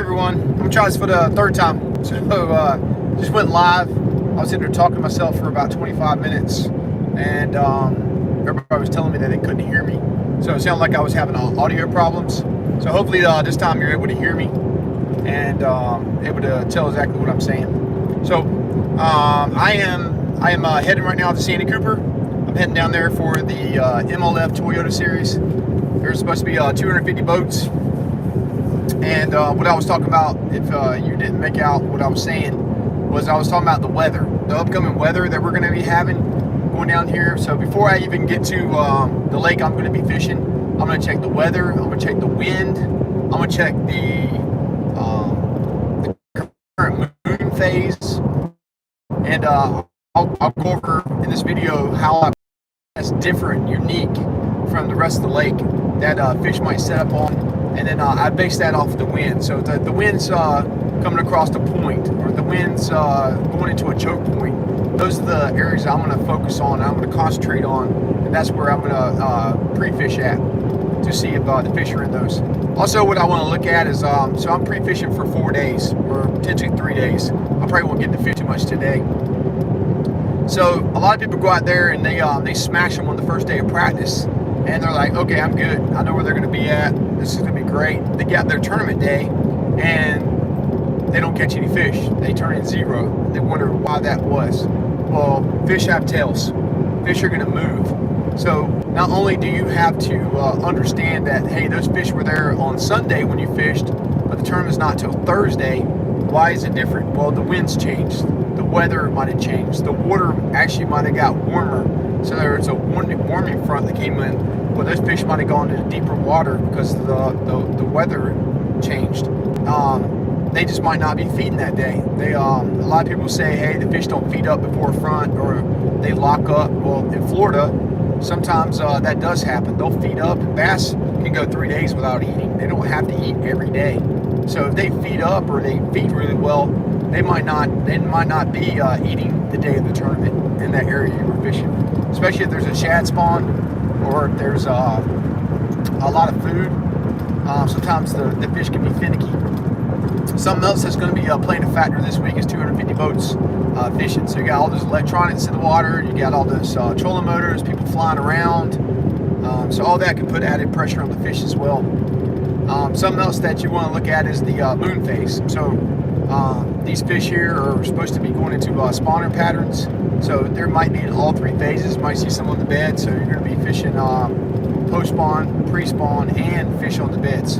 everyone. I'm gonna try this for the third time. So just went live. I was sitting there talking to myself for about 25 minutes, and everybody was telling me that they couldn't hear me. So it sounded like I was having audio problems. So hopefully this time you're able to hear me and able to tell exactly what I'm saying. So I am heading right now to Santee Cooper. I'm heading down there for the MLF Toyota Series. There's supposed to be 250 boats. And what I was talking about, if you didn't make out what I was saying, was I was talking about the weather, the upcoming weather that we're going to be having going down here. So before I even get to the lake I'm going to be fishing, I'm going to check the weather, I'm going to check the wind, I'm going to check the current moon phase, and I'll go over in this video how that's different, unique from the rest of the lake that fish might set up on. And then I base that off the wind. So the wind's coming across the point, or the wind's going into a choke point. Those are the areas I'm going to focus on, I'm going to concentrate on, and that's where I'm going to pre-fish at to see if the fish are in those. Also, what I want to look at is, so I'm pre-fishing for 4 days, or potentially 3 days. I probably won't get to fish too much today. So a lot of people go out there and they smash them on the first day of practice. And they're like, okay, I'm good. I know where they're going to be at. This is going to be great. They get out their tournament day, and they don't catch any fish. They turn in 0. They wonder why that was. Well, fish have tails. Fish are going to move. So not only do you have to understand that, hey, those fish were there on Sunday when you fished, but the tournament's not till Thursday. Why is it different? Well, the winds changed. The weather might have changed. The water actually might have got warmer. So there was a warming front that came in. Well, those fish might have gone into deeper water because the weather changed. They just might not be feeding that day. A lot of people say, hey, the fish don't feed up before front, or they lock up. Well, in Florida, sometimes that does happen. They'll feed up. Bass can go 3 days without eating. They don't have to eat every day. So if they feed up or they feed really well, they might not be eating the day of the tournament in that area you were fishing. Especially if there's a shad spawn, or if there's a lot of food. Sometimes the fish can be finicky. Something else that's going to be playing a factor this week is 250 boats fishing. So you got all those electronics in the water, you got all those trolling motors, people flying around. So all that can put added pressure on the fish as well. Something else that you want to look at is the moon phase. So these fish here are supposed to be going into spawner patterns. So there might be in all 3 phases. You might see some on the bed. So you're going to be fishing post-spawn, pre-spawn, and fish on the beds.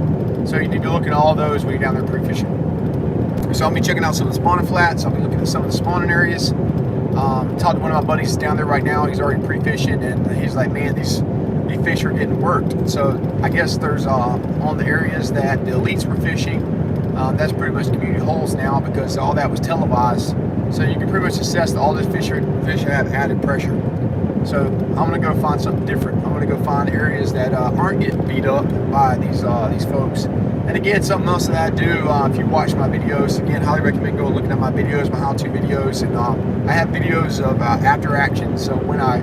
So you need to look at all those when you're down there pre-fishing. So I'll be checking out some of the spawning flats. I'll be looking at some of the spawning areas. Talked to one of my buddies down there right now. He's already pre-fishing, and he's like, man, these fish are getting worked. So I guess there's on the areas that the elites were fishing, that's pretty much community holes now, because all that was televised. So you can pretty much assess that all those fish have added pressure. So I'm gonna go find something different. I'm gonna go find areas that aren't getting beat up by these folks. And again, something else that I do, if you watch my videos, again, highly recommend going looking at my videos, my how-to videos, and I have videos of after action. So when I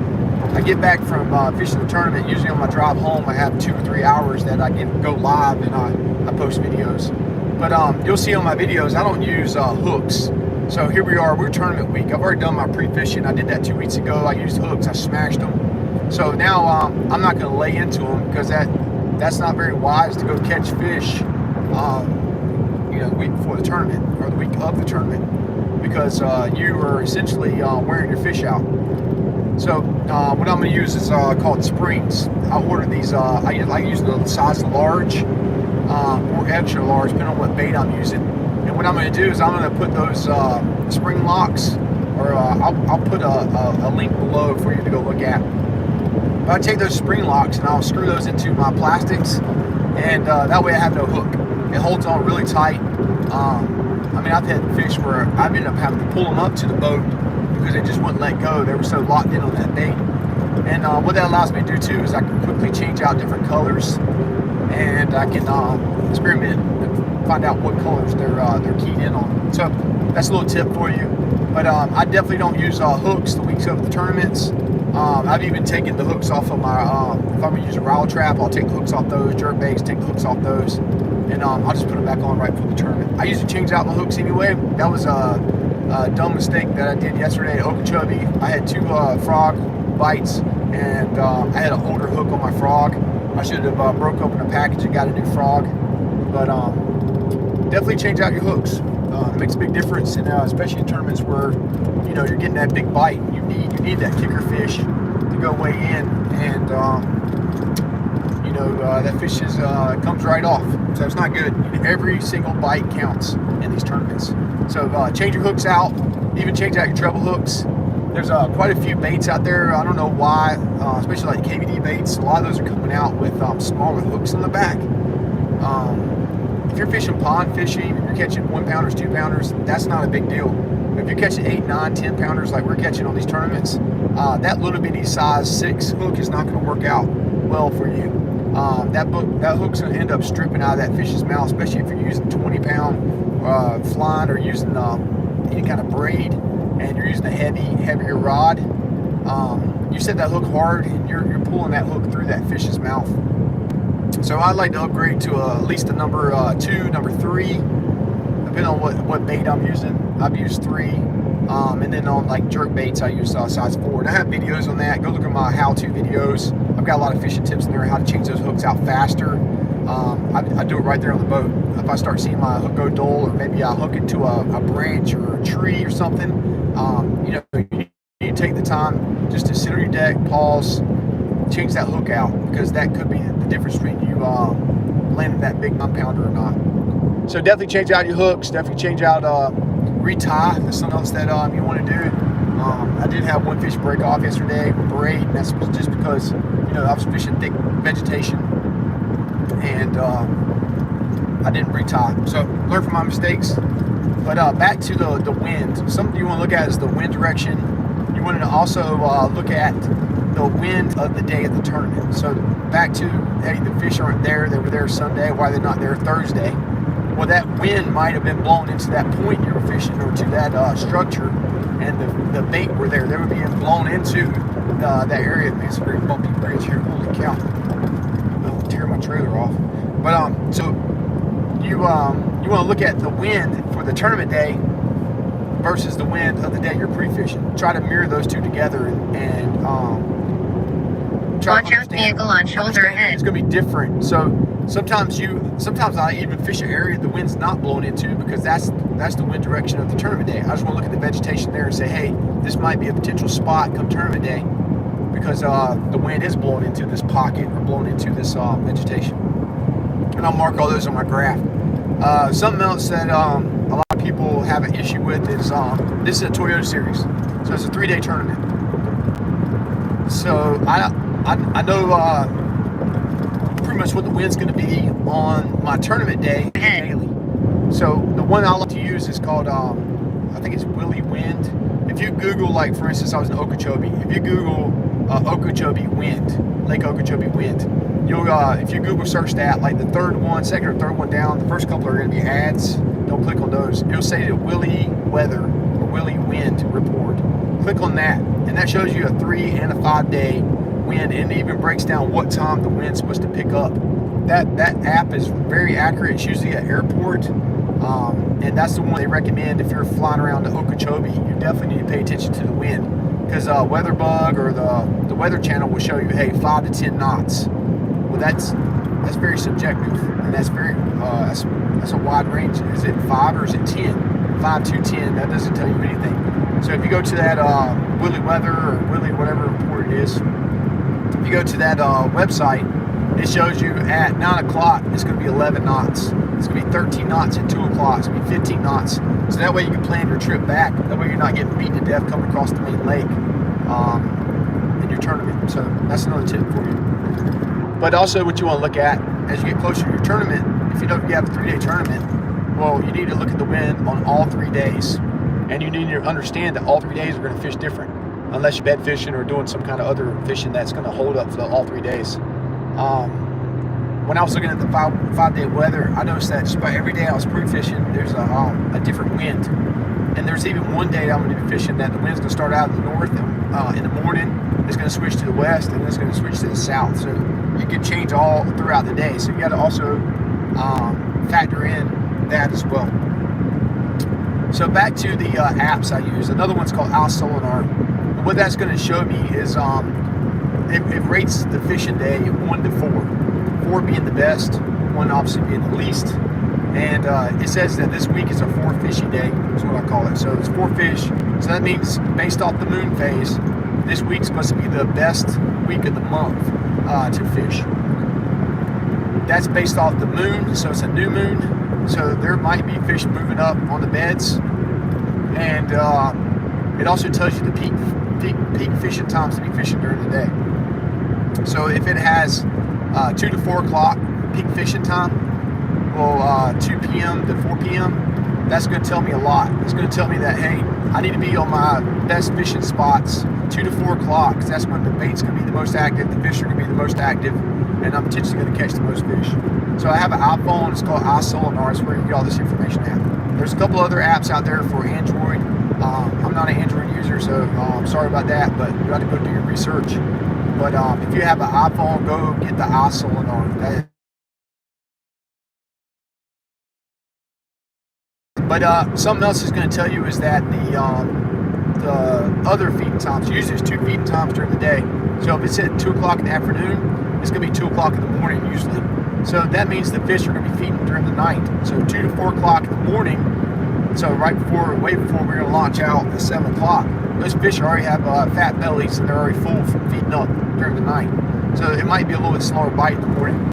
get back from fishing the tournament, usually on my drive home, I have 2 or 3 hours that I can go live and I post videos. But you'll see on my videos, I don't use hooks. So here we are, we're tournament week. I've already done my pre-fishing. I did that 2 weeks ago. I used hooks, I smashed them. So now I'm not gonna lay into them, because that's not very wise to go catch fish the week before the tournament, or the week of the tournament, because you are essentially wearing your fish out. So what I'm going to use is called springs. I ordered these, I use the size large or extra large, depending on what bait I'm using. And what I'm going to do is I'm going to put those spring locks, or I'll put a link below for you to go look at. But I take those spring locks and I'll screw those into my plastics, and that way I have no hook. It holds on really tight. I mean, I've had fish where I've ended up having to pull them up to the boat because they just wouldn't let go. They were so locked in on that bait. And what that allows me to do too is I can quickly change out different colors, and I can experiment and find out what colors they're keyed in on. So that's a little tip for you. But I definitely don't use hooks the weeks of the tournaments. I've even taken the hooks off of my, if I'm gonna use a rattle trap, I'll take the hooks off those, jerk baits, take the hooks off those, and I'll just put them back on right before the tournament. I usually change out my hooks anyway. That was a dumb mistake that I did yesterday at Okeechobee. I had 2 frog bites, and I had an older hook on my frog. I should have broke open a package and got a new frog, but definitely change out your hooks. It makes a big difference, and especially in tournaments where you're getting that big bite. You need that kicker fish to go weigh in, and that fish comes right off. So it's not good. Every single bite counts in these tournaments. So change your hooks out. Even change out your treble hooks. There's quite a few baits out there. I don't know why, especially like KVD baits. A lot of those are coming out with smaller hooks on the back. If you're fishing pond fishing, if you're catching 1 pounders, 2 pounders, that's not a big deal. If you're catching 8, 9, 10 pounders like we're catching on these tournaments, that little bitty size 6 hook is not going to work out well for you. That hook's going to end up stripping out of that fish's mouth, especially if you're using 20-pound flying or using any kind of braid, and you're using a heavier rod. You set that hook hard, and you're pulling that hook through that fish's mouth. So I'd like to upgrade to at least a number 2, number 3, depending on what bait I'm using. I've used 3, and then on like jerk baits I use size 4. And I have videos on that. Go look at my how-to videos. I've got a lot of fishing tips in there, how to change those hooks out faster. I do it right there on the boat. If I start seeing my hook go dull, or maybe I hook it to a branch or a tree or something, you need to take the time just to sit on your deck, pause, change that hook out, because that could be the difference between you landing that big 9-pounder or not. So definitely change out your hooks. Definitely change out retie. That's something else that you want to do. I did have one fish break off yesterday with braid, and that's just because I was fishing thick vegetation, and I didn't retie. So learn from my mistakes. But back to the wind. Something you want to look at is the wind direction. You want to also look at the wind of the day of the tournament. So back to, hey, the fish aren't there. They were there Sunday. Why are they not there Thursday? Well, that wind might have been blown into that point you were fishing, or to that structure, and the bait were there. They were being blown into that area. Man, it's a very bumpy bridge here. Holy cow! I'll tear my trailer off. But so you want to look at the wind for the tournament day versus the wind of the day you're pre-fishing. Try to mirror those two together, and try Watch your vehicle on shoulder ahead. It's going to be different. So sometimes I even fish an area the wind's not blown into, because that's the wind direction of the tournament day. I just want to look at the vegetation there and say, hey, this might be a potential spot come tournament day, because the wind is blowing into this pocket or blowing into this vegetation. And I'll mark all those on my graph. Something else that a lot of people have an issue with is this is a Toyota Series, so it's a 3-day tournament. So I know pretty much what the wind's going to be on my tournament day daily. So the one I like to use is called I think it's Willie Wind. If you Google, like for instance, I was in Okeechobee. If you Google Okeechobee wind, Lake Okeechobee wind, you'll if you Google search that, like the second or third one down, the first couple are going to be ads. Don't click on those. It'll say the Willie weather or Willie wind report. Click on that, and that shows you a 3 and a 5 day wind, and it even breaks down what time the wind's supposed to pick up. That app is very accurate. It's usually at airport, and that's the one they recommend if you're flying around to Okeechobee. You definitely need to pay attention to the wind, because WeatherBug or the Weather Channel will show you, hey, 5 to 10 knots. Well, that's very subjective, and that's very that's a wide range. Is it 5 or is it 10? 5 to 10. That doesn't tell you anything. So if you go to that Willie Weather or Willie whatever report it is, if you go to that website, it shows you at 9 o'clock it's going to be 11 knots. It's going to be 13 knots at 2 o'clock. It's going to be 15 knots. So that way you can plan your trip back. That way you're not getting beaten to death coming across the main lake in your tournament. So that's another tip for you. But also what you want to look at as you get closer to your tournament, if you know you have a 3-day tournament, well, you need to look at the wind on all 3 days. And you need to understand that all 3 days are going to fish different, unless you're bed fishing or doing some kind of other fishing that's going to hold up for all 3 days. When I was looking at the 5-day weather, I noticed that just about every day I was pre-fishing, there's a different wind. And there's even one day that I'm going to be fishing that the wind's going to start out of the north, and in the morning, it's going to switch to the west, and then it's going to switch to the south. So you can change all throughout the day. So you got to also factor in that as well. So back to the apps I use. Another one's called iSonar. What that's going to show me is it rates the fishing day 1 to 4. 4 being the best, 1 obviously being the least. And it says that this week is a 4 fishy day, is what I call it. So it's 4 fish. So that means based off the moon phase, this week's supposed to be the best week of the month to fish. That's based off the moon, so it's a new moon. So there might be fish moving up on the beds. And it also tells you the peak fishing times to be fishing during the day. So if it has 2 to 4 o'clock peak fishing time, well, 2 p.m. to 4 p.m., that's going to tell me a lot. It's going to tell me that, hey, I need to be on my best fishing spots 2 to 4 o'clock, because that's when the bait's going to be the most active, the fish are going to be the most active, and I'm potentially going to catch the most fish. So I have an iPhone, it's called iSonar, it's where you get all this information at. There's a couple other apps out there for Android. I'm not an Android user, so I'm sorry about that, but you got to go do your research. But if you have an iPhone, go get the iSonar. But something else is going to tell you is that the other feeding times, usually there's 2 feeding times during the day. So if it's at 2 o'clock in the afternoon, it's going to be 2 o'clock in the morning usually. So that means the fish are going to be feeding during the night. So 2 to 4 o'clock in the morning, so way before we're going to launch out at 7 o'clock, those fish already have fat bellies and they're already full from feeding up during the night. So it might be a little bit slower bite in the morning.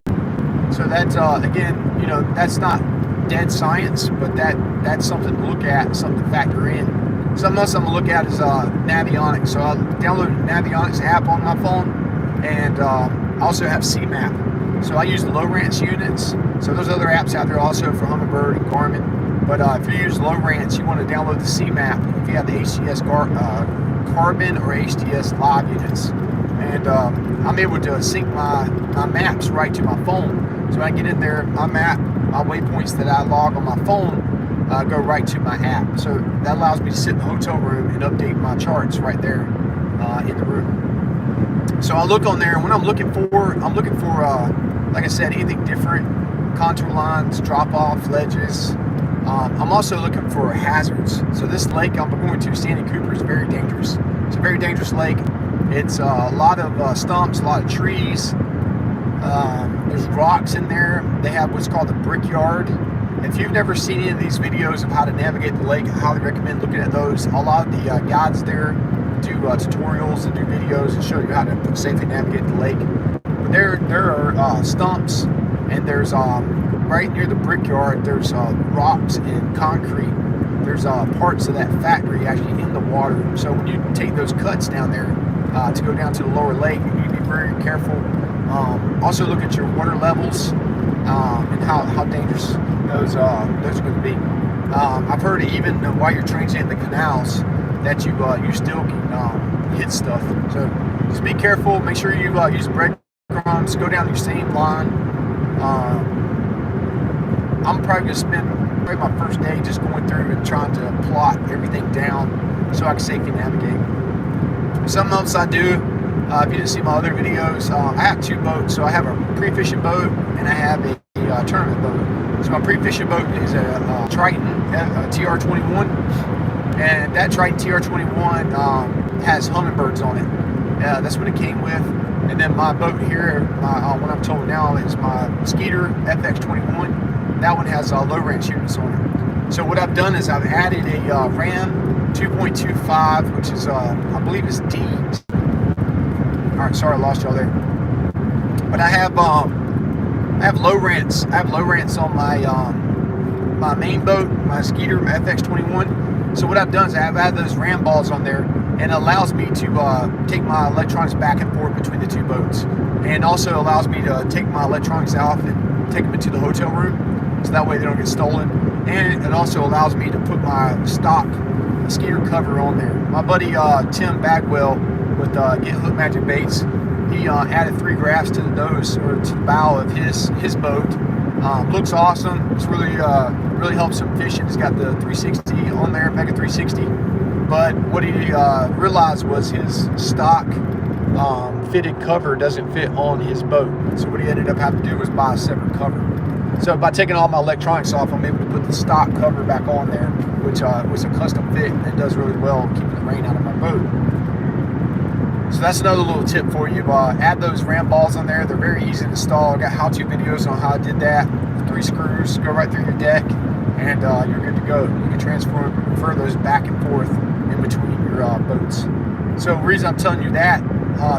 So that's, again, you know, that's not dead science, but that's something to look at, something to factor in. Something else I'm going to look at is Navionics. So I'll download the Navionics app on my phone, and I also have CMAP. So I use the low ranch units. So there's other apps out there also for Humminbird and Garmin. But if you use low ranch, you want to download the CMAP if you have the HDS Carbon or HDS Live units. And I'm able to sync my maps right to my phone. So when I get in there, my map, my waypoints that I log on my phone go right to my app. So that allows me to sit in the hotel room and update my charts right there in the room. So I look on there, and when I'm looking for, like I said, anything different, contour lines, drop-off, ledges. I'm also looking for hazards. So this lake I'm going to, Santee Cooper, is very dangerous. It's a very dangerous lake. It's a lot of stumps, a lot of trees. There's rocks in there. They have what's called a brickyard. If you've never seen any of these videos of how to navigate the lake, I highly recommend looking at those. A lot of the guides there do tutorials and do videos and show you how to safely navigate the lake. But there are stumps, and there's right near the brickyard, there's rocks and concrete. There's parts of that factory actually in the water. So when you take those cuts down there to go down to the lower lake, you need to be very careful. Also look at your water levels and how dangerous those are going to be. I've heard even while you're transiting the canals that you still can hit stuff. So just be careful. Make sure you use breadcrumbs. Go down your same line. I'm probably going to spend my first day just going through and trying to plot everything down so I can safely navigate. Something else I do, if you didn't see my other videos, I have 2 boats. So I have a pre-fishing boat and I have a tournament boat. So my pre-fishing boat is a Triton TR21, and that Triton TR21 has Humminbirds on it. That's what it came with. And then my boat here, what I'm told now, is my Skeeter FX21. That one has low range units on it. So what I've done is I've added a RAM 2.25, which is I believe is D. All right, sorry I lost y'all there. But I have low rents. I have low rents on my main boat, my Skeeter FX21. So what I've done is I've added those RAM balls on there, and it allows me to take my electronics back and forth between the 2 boats, and also allows me to take my electronics off and take them into the hotel room, so that way they don't get stolen. And it also allows me to put my stock Skeeter cover on there. My buddy Tim Bagwell with Get Hook Magic Baits, he added 3 graphs to the nose or to the bow of his boat. Looks awesome. It's really helps him fishing. It's got the 360 on there, Mega 360. but what he realized was his stock fitted cover doesn't fit on his boat. So what he ended up having to do was buy a separate cover. So by taking all my electronics off, I'm able to put the stock cover back on there, which was a custom fit and does really well keeping the rain out of my boat. So that's another little tip for you. Add those ram balls on there. They're very easy to install. I got how-to videos on how I did that. 3 screws go right through your deck, and you're good to go. You can transfer those back and forth in between your boats. So the reason I'm telling you that,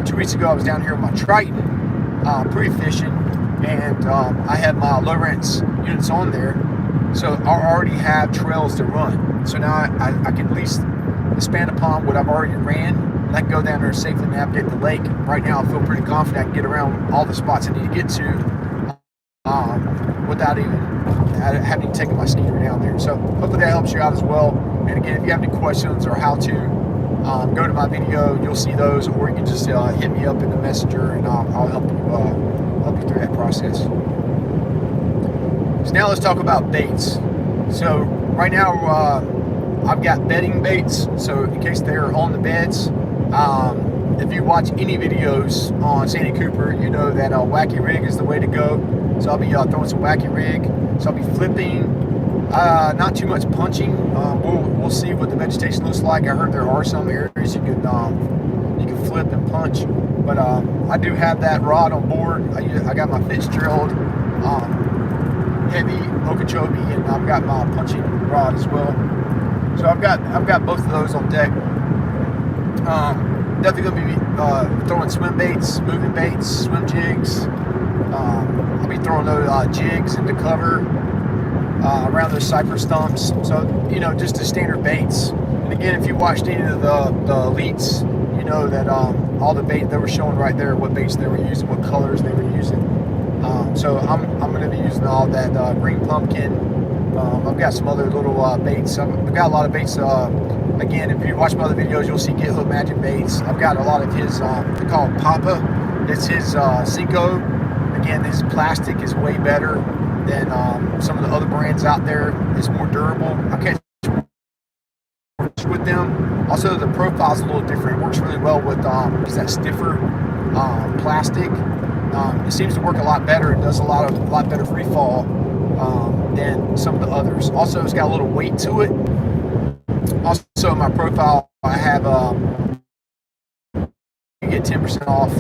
2 weeks ago I was down here with my Triton, pre-fishing, and I had my low rents units on there, so I already have trails to run. So now I can at least expand upon what I've already ran, and I can go down there and safely navigate the lake. Right now I feel pretty confident I can get around all the spots I need to get to without even having taken my skeeter down there. So hopefully that helps you out as well. And again, if you have any questions or how to, go to my video, you'll see those, or you can just hit me up in the messenger, and I'll help you through that process. So now let's talk about baits. So right now I've got bedding baits, so in case they're on the beds. If you watch any videos on Santee Cooper, you know that wacky rig is the way to go. So I'll be throwing some wacky rig. So I'll be flipping, not too much punching. We'll see what the vegetation looks like. I heard there are some areas you can flip and punch, but I do have that rod on board. I got my Fitzgerald heavy Okeechobee, and I've got my punching rod as well. So I've got both of those on deck. Definitely gonna be throwing swim baits, moving baits, swim jigs. I'll be throwing those jigs into cover around those cypress stumps. So just the standard baits. And again, if you watched any of the elites, you know that all the bait they were showing right there, what baits they were using, what colors they were using. So I'm going to be using all that green pumpkin. I've got some other little baits. I've got a lot of baits. Again, if you watch my other videos, you'll see Get Hook Magic baits. I've got a lot of his, they call it Papa. It's his Cinco. Again, his plastic is way better than some of the other brands out there. It's more durable. I catch with them. Also, the profile's a little different. It works really well with that stiffer plastic. It seems to work a lot better. It does a lot better free fall than some of the others. Also, it's got a little weight to it. Also, in my profile, I have you get 10% off.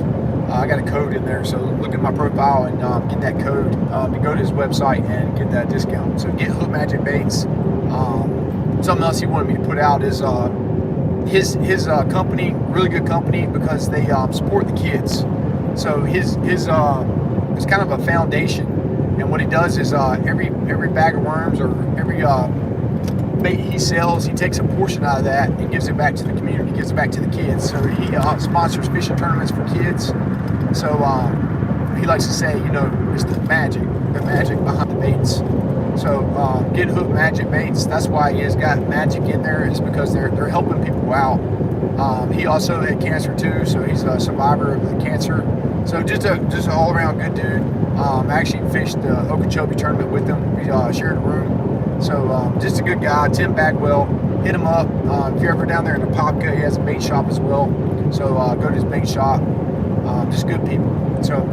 I got a code in there, so look at my profile and get that code. You go to his website and get that discount. So Get Hook Magic Baits. Something else he wanted me to put out is his company, really good company, because they support the kids. So his it's kind of a foundation, and what he does is every bag of worms or every bait he sells, he takes a portion out of that and gives it back to the community, gives it back to the kids. So he sponsors fishing tournaments for kids. So he likes to say, it's the magic behind the baits. So Get Hook Magic Baits, that's why he has got magic in there, is because they're helping people out. He also had cancer too, so he's a survivor of the cancer. So just an all-around good dude. I actually fished the Okeechobee tournament with him. We shared a room. So just a good guy. Tim Bagwell, hit him up. If you're ever down there in Apopka, he has a bait shop as well. So go to his bait shop. Just good people. So,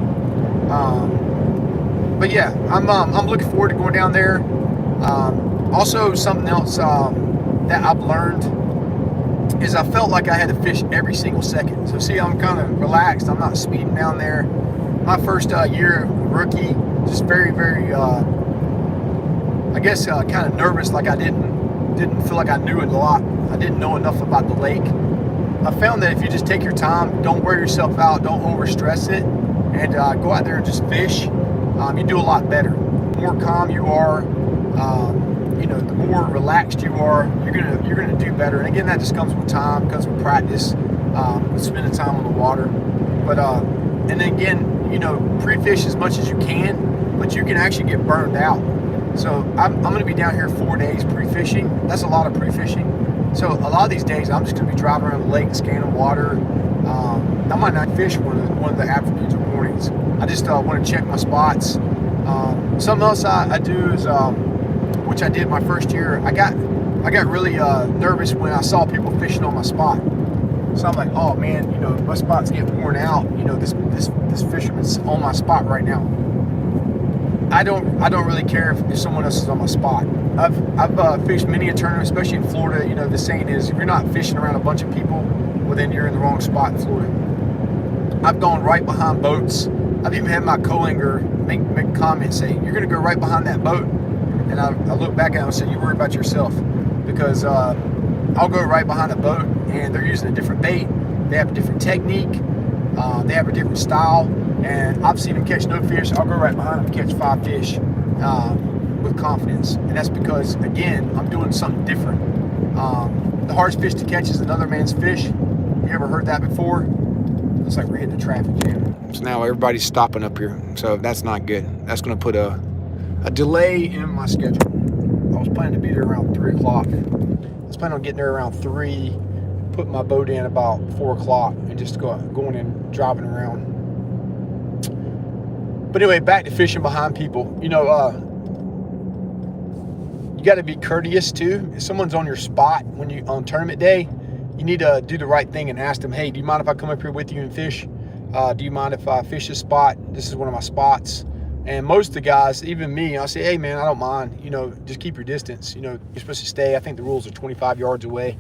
but yeah, I'm looking forward to going down there. Also, something else that I've learned is I felt like I had to fish every single second. So see, I'm kind of relaxed. I'm not speeding down there. My first year rookie, just very, very, I guess, kind of nervous. Like I didn't feel like I knew it a lot. I didn't know enough about the lake. I found that if you just take your time, don't wear yourself out, don't overstress it, and go out there and just fish, you do a lot better. The more calm you are, the more relaxed you are, you're gonna do better. And again, that just comes with time, comes with practice, with spending time on the water. But and then again, pre-fish as much as you can, but you can actually get burned out. So I'm going to be down here 4 days pre-fishing. That's a lot of pre-fishing. So a lot of these days, I'm just going to be driving around the lake, scanning water. I might not fish one of the afternoons or mornings. I just want to check my spots. Something else I do is, which I did my first year, I got I got really nervous when I saw people fishing on my spot. So I'm like, oh man, you know, my spot's getting worn out. You know, this fisherman's on my spot right now. I don't really care if someone else is on my spot. I've fished many a tournament, especially in Florida. You know, the saying is, if you're not fishing around a bunch of people, well then you're in the wrong spot in Florida. I've gone right behind boats. I've even had my co-angler make a comment saying, you're gonna go right behind that boat. And I look back at him and say, you worry about yourself. Because I'll go right behind a boat and they're using a different bait. They have a different technique. They have a different style. And I've seen them catch no fish. I'll go right behind them and catch 5 fish with confidence. And that's because, again, I'm doing something different. The hardest fish to catch is another man's fish. You ever heard that before? Looks like we're hitting a traffic jam. So now everybody's stopping up here. So that's not good. That's going to put a delay in my schedule. I was planning to be there around 3 o'clock. I was planning on getting there around 3, putting my boat in about 4 o'clock, and just going and driving around. But anyway, back to fishing behind people. You know, you got to be courteous too. If someone's on your spot on tournament day, you need to do the right thing and ask them, hey, do you mind if I come up here with you and fish? Do you mind if I fish this spot? This is one of my spots. And most of the guys, even me, I'll say, hey man, I don't mind. You know, just keep your distance. You know, you're supposed to stay. I think the rules are 25 yards away.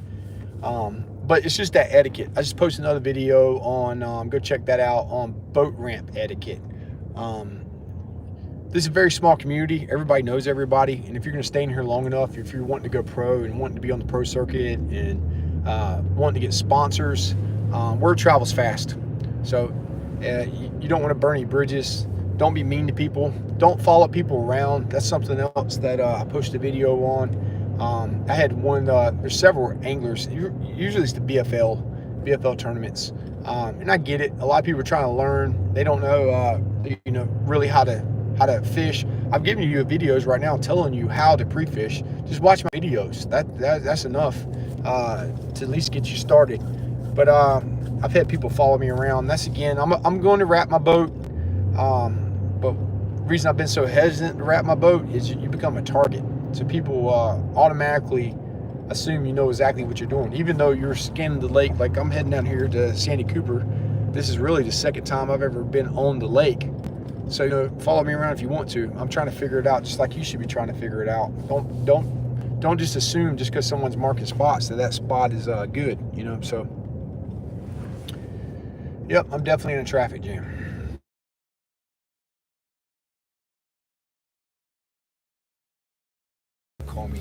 But it's just that etiquette. I just posted another video on, go check that out, on boat ramp etiquette. This is a very small community. Everybody knows everybody. And if you're going to stay in here long enough, if you're wanting to go pro and wanting to be on the pro circuit and wanting to get sponsors, word travels fast. So you don't want to burn any bridges. Don't be mean to people. Don't follow people around. That's something else that I posted a video on. I had one, there's several anglers. Usually it's the BFL tournaments. And I get it. A lot of people are trying to learn. They don't know, you know, really how to fish. I've given you videos right now telling you how to pre-fish. Just watch my videos. That's enough to at least get you started. But I've had people follow me around. That's, again, I'm going to wrap my boat. But the reason I've been so hesitant to wrap my boat is you become a target. So people automatically assume you know exactly what you're doing. Even though you're scanning the lake, like I'm heading down here to Santee Cooper. This is really the second time I've ever been on the lake. So, you know, follow me around if you want to. I'm trying to figure it out just like you should be trying to figure it out. Don't just assume just because someone's marking spots that spot is good, you know. So, yep, I'm definitely in a traffic jam. Call me.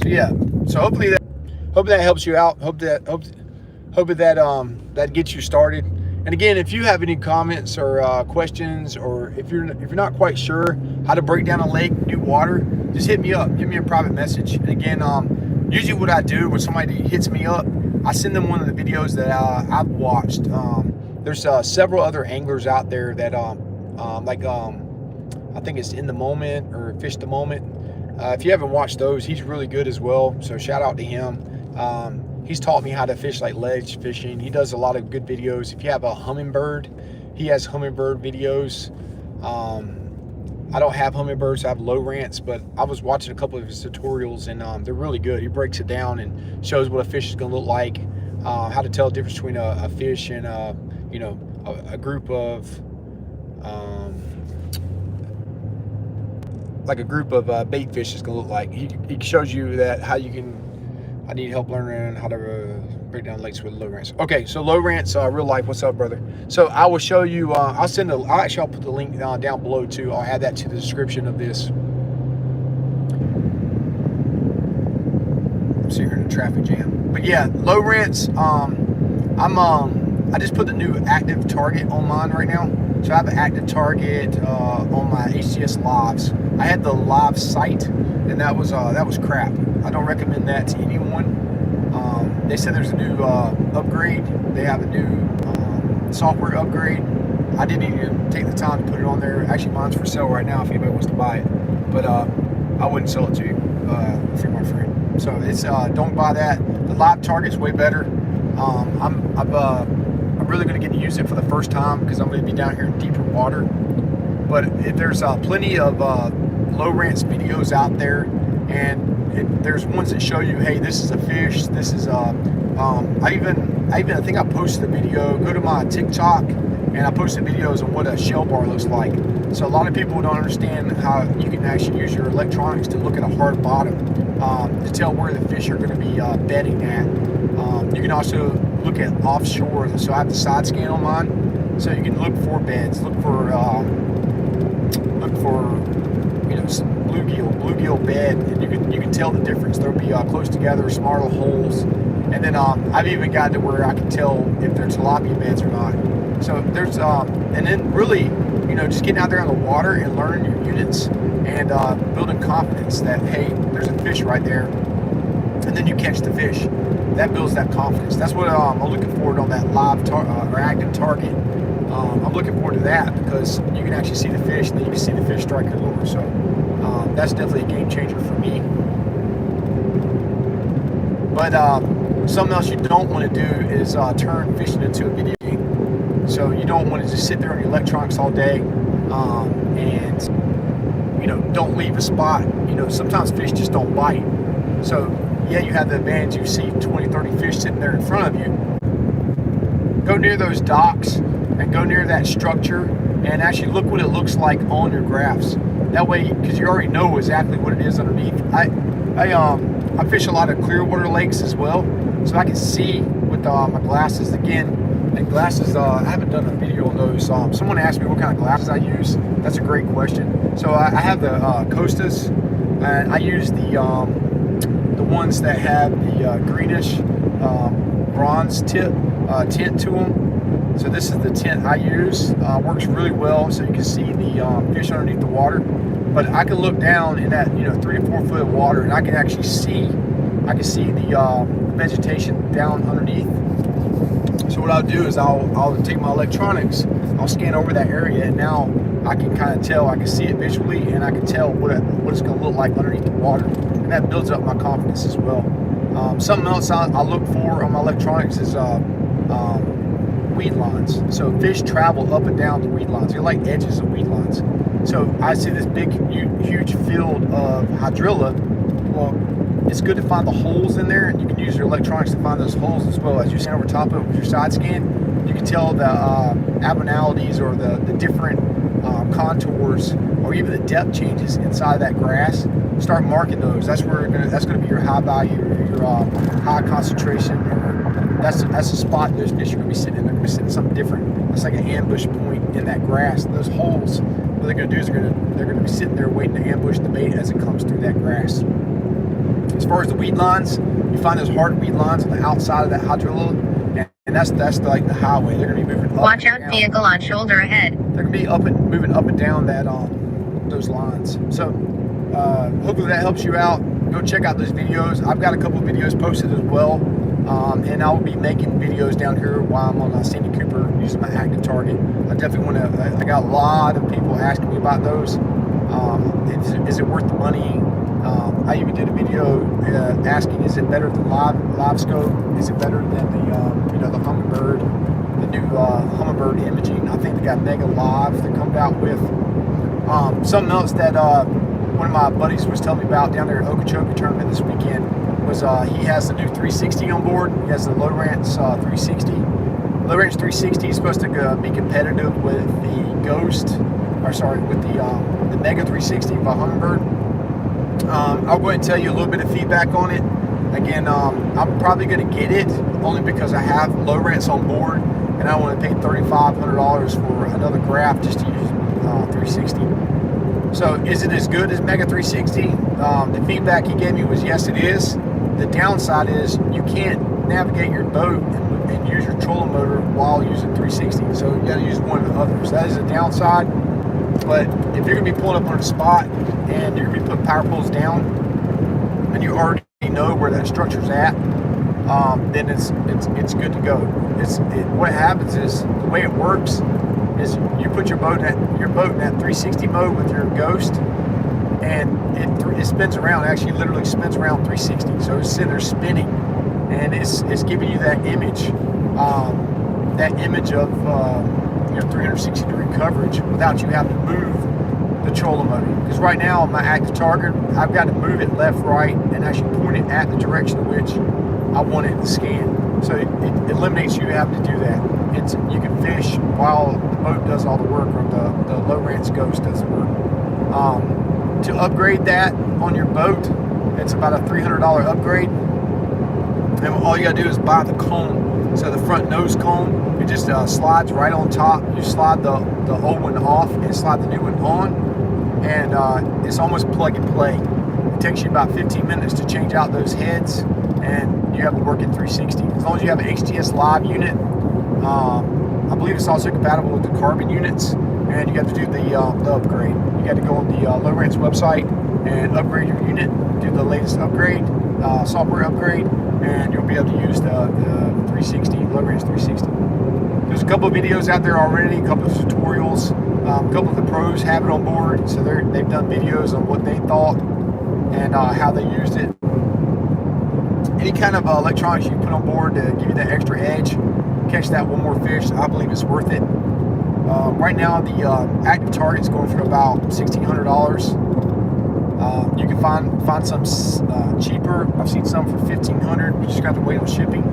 So yeah, so hopefully that helps you out. Hope that gets you started. And again, if you have any comments or questions, or if you're not quite sure how to break down a lake, new water, just hit me up. Give me a private message. And again, usually what I do when somebody hits me up, I send them one of the videos that I've watched. There's several other anglers out there that I think it's In the Moment or Fish the Moment. If you haven't watched those, he's really good as well. So shout out to him. He's taught me how to fish like ledge fishing. He does a lot of good videos. If you have a hummingbird, he has hummingbird videos. I don't have hummingbirds, I have low rants, but I was watching a couple of his tutorials and they're really good. He breaks it down and shows what a fish is gonna look like, how to tell the difference between a fish and you know, a group of like a group of bait fish is gonna look like. He shows you that how you can. I need help learning how to break down lakes with low rants. Okay, so low rants, real life. What's up, brother? So I will show you. I'll put the link down below too. I'll add that to the description of this. I'm sitting here in a traffic jam. But yeah, low rants. I just put the new active target on mine right now. So I have an active target on my HTS Lives. I had the live sight, and that was crap. I don't recommend that to anyone. They said there's a new upgrade. They have a new software upgrade. I didn't even take the time to put it on there. Actually, mine's for sale right now if anybody wants to buy it. But I wouldn't sell it to you if you're my friend. So it's don't buy that. The live target's way better. I'm really going to get to use it for the first time because I'm going to be down here in deeper water. But if there's plenty of low rants videos out there. and there's ones that show you, hey, this is a fish. This is I think I posted a video. Go to my TikTok, and I posted videos on what a shell bar looks like. So a lot of people don't understand how you can actually use your electronics to look at a hard bottom to tell where the fish are going to be bedding at. You can also look at offshore. So I have the side scan on mine, so you can look for beds, look for some bluegill bed, and you can tell the difference. They'll be close together, small little holes, and then I've even gotten to where I can tell if they're tilapia beds or not. So there's and then really, just getting out there on the water and learning your units and building confidence that, hey, there's a fish right there, and then you catch the fish. That builds that confidence. That's what I'm looking forward on that live or active target. I'm looking forward to that because you can actually see the fish, and then you can see the fish strike your lure. So that's definitely a game changer for me. But something else you don't want to do is turn fishing into a video game. So you don't want to just sit there on your electronics all day and don't leave a spot. Sometimes fish just don't bite. So yeah, you have the advantage. You see 20, 30 fish sitting there in front of you. Go near those docks and go near that structure and actually look what it looks like on your graphs. That way, because you already know exactly what it is underneath. I fish a lot of clear water lakes as well, so I can see with my glasses again. And glasses, I haven't done a video on those. Someone asked me what kind of glasses I use. That's a great question. So I have the Costas, and I use the ones that have the greenish bronze tint to them. So this is the tint I use. Works really well, so you can see the fish underneath the water. But I can look down in that 3 to 4 foot of water, and I can actually see the vegetation down underneath. So what I'll do is I'll take my electronics, I'll scan over that area, and now I can kind of tell, I can see it visually, and I can tell what it's going to look like underneath the water, and that builds up my confidence as well. Something else I look for on my electronics is weed lines. So fish travel up and down the weed lines. They're like edges of weed lines. So I see this big, huge field of hydrilla. Well, it's good to find the holes in there, and you can use your electronics to find those holes as well. As you scan over top of it with your side scan, you can tell the abnormalities or the different contours, or even the depth changes inside of that grass. Start marking those. That's going to be your high value, your high concentration. That's the spot those fish are going to be sitting in. They're going to be sitting something different. It's like an ambush point in that grass. Those holes, what they're going to do is they're going to be sitting there waiting to ambush the bait as it comes through that grass. As far as the weed lines, you find those hard weed lines on the outside of that hydrilla, and that's like the highway. They're going to be moving up. Watch out, vehicle on shoulder ahead. They're going to be moving up and down that those lines. So hopefully that helps you out. Go check out those videos. I've got a couple of videos posted as well, and I'll be making videos down here while I'm on Santee Cooper using my active target. I definitely want to. I got a lot of people asking me about those. Is it worth the money? I even did a video asking, is it better than live scope? Is it better than the Humminbird, the new Humminbird imaging? I think they got Mega Live that comes out with. Something else that one of my buddies was telling me about down there at Okeechobee tournament this weekend was he has the new 360 on board. He has the Lowrance 360. Lowrance 360 is supposed to be competitive with the with the Mega 360 by Humminbird. I'll go ahead and tell you a little bit of feedback on it. Again, I'm probably going to get it only because I have Lowrance on board, and I don't want to pay $3,500 for another graph just to use 360. So is it as good as Mega 360? The feedback he gave me was yes, it is. The downside is you can't navigate your boat and use your trolling motor while using 360. So you got to use one of the others. That is a downside. But if you're going to be pulling up on a spot and you're going to be putting power poles down and you already know where that structure's at, then it's good to go. What happens is, the way it works is you put your boat in that 360 mode with your Ghost, and it spins around. It actually literally spins around 360. So it's sitting there spinning, and it's giving you that image of 360 degree coverage without you having to move the trolling motor. Because right now, my active target, I've got to move it left, right, and actually point it at the direction in which I want it to scan. So it eliminates you having to do that. You can fish while the boat does all the work, or the Lowrance Ghost does the work. To upgrade that on your boat, it's about a $300 upgrade. And all you gotta do is buy the cone. So the front nose cone, it just slides right on top. You slide the old one off and slide the new one on, and it's almost plug and play. It takes you about 15 minutes to change out those heads, and you have a working 360. As long as you have an HTS Live unit, I believe it's also compatible with the carbon units, and you got to do the upgrade. You got to go on the Lowrance website and upgrade your unit, do the latest upgrade, software upgrade, and you'll be able to use the 360, Lowrance 360. There's a couple of videos out there already, a couple of tutorials. A couple of the pros have it on board, so they've done videos on what they thought and how they used it. Any kind of electronics you put on board to give you that extra edge, catch that one more fish, I believe it's worth it. Right now, the active target's going for about $1,600. You can find some cheaper. I've seen some for $1,500. You just got to wait on shipping.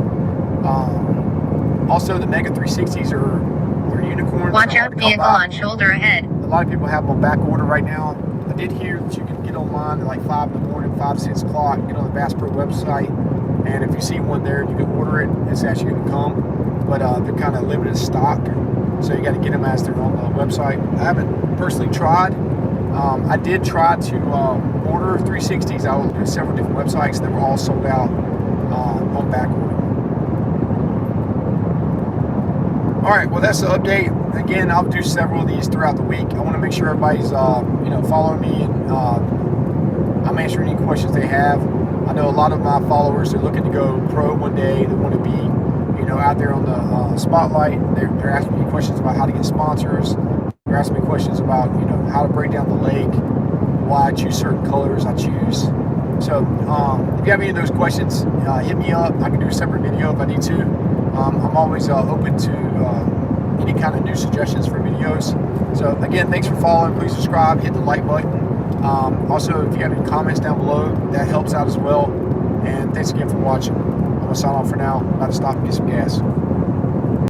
Also, the Mega 360s are unicorns. Watch out, vehicle on shoulder ahead. A lot of people have them on back order right now. I did hear that you can get online at like 5 in the morning, 5, 6 o'clock, get on the Bass Pro website, and if you see one there, you can order it. It's actually going to come, but they're kind of limited stock, so you got to get them as they're on the website. I haven't personally tried. I did try to order 360s. I went to several different websites. They were all sold out on back order. All right, well, that's the update. Again, I'll do several of these throughout the week. I want to make sure everybody's following me, and I'm answering any questions they have. I know a lot of my followers are looking to go pro one day. They want to be out there on the spotlight. They're asking me questions about how to get sponsors. They're asking me questions about how to break down the lake, why I choose certain colors I choose. So if you have any of those questions, hit me up. I can do a separate video if I need to. I'm always open to any kind of new suggestions for videos. So again, thanks for following. Please subscribe, hit the like button. Also, if you have any comments down below, that helps out as well. And thanks again for watching. I'm gonna sign off for now. I'm about to stop and get some gas.